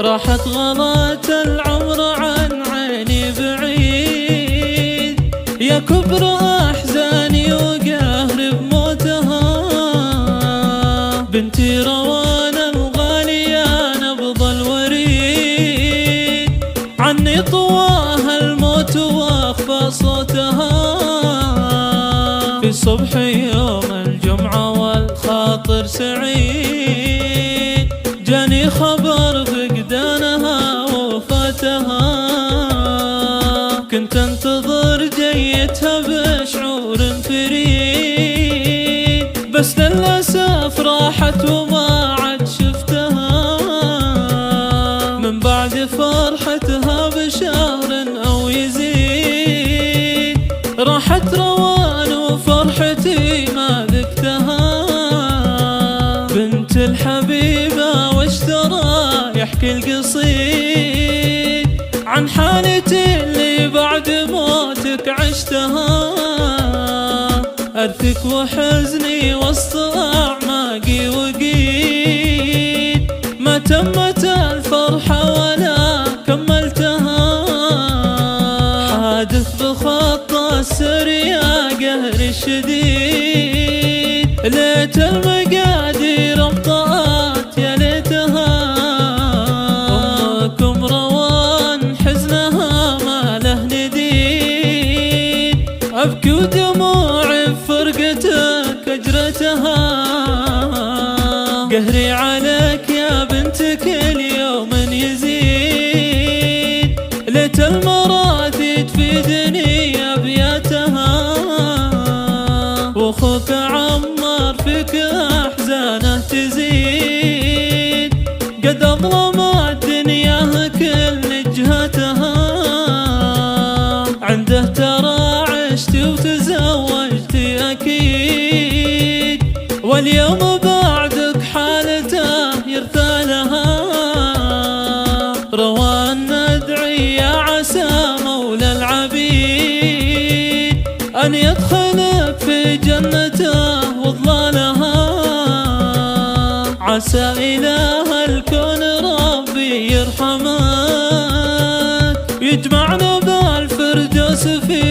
راحت غلات العمر عن عيني بعيد، يا كبر أحزاني وقهري بموتها. بنتي روان الغالية نبض الوريد، عني طواها الموت واخفى صوتها. في صبح يوم الجمعة والخاطر سعيد، جاني خبر فقدانها ووفاتها. كنت انتظر جيتها بشعور فريد، بس للأسف راحت وما عاد شفتها. من بعد فرحتها بشهر أو يزيد، راحت روان وفرحتي ما ذقتها. بنت الحبيبة واشترى يحكي القصيد، عن حالتي اللي بعد موتك عشتها. أرثك وحزني وسط أعماقي وقيد، ما تمت الفرحة ولا كملتها. حادث بخط السر يا قهري الشديد، ليت المقادير أبطأت يا ليتها. أمكم روان حزنها ما له نديد، أبكي ودموعي بفرقتك أجرتها. قهري عليك يا بنت كل يوم يزيد، ليت المراثي تفيدني أبياتها. وأخوك عمار فيك أحزانه تزيد، قد أظلم الدنيا كل جهتها. عنده ترى عشتي وتزوجتي أكيد، واليوم بعدك حالته يرثى لها. روان ندعي يا عسى مولى العبيد، أن يدخلك في جنته وظلالها. عسى إله الكون ربي يرحمك، يجمعنا بالفردوس في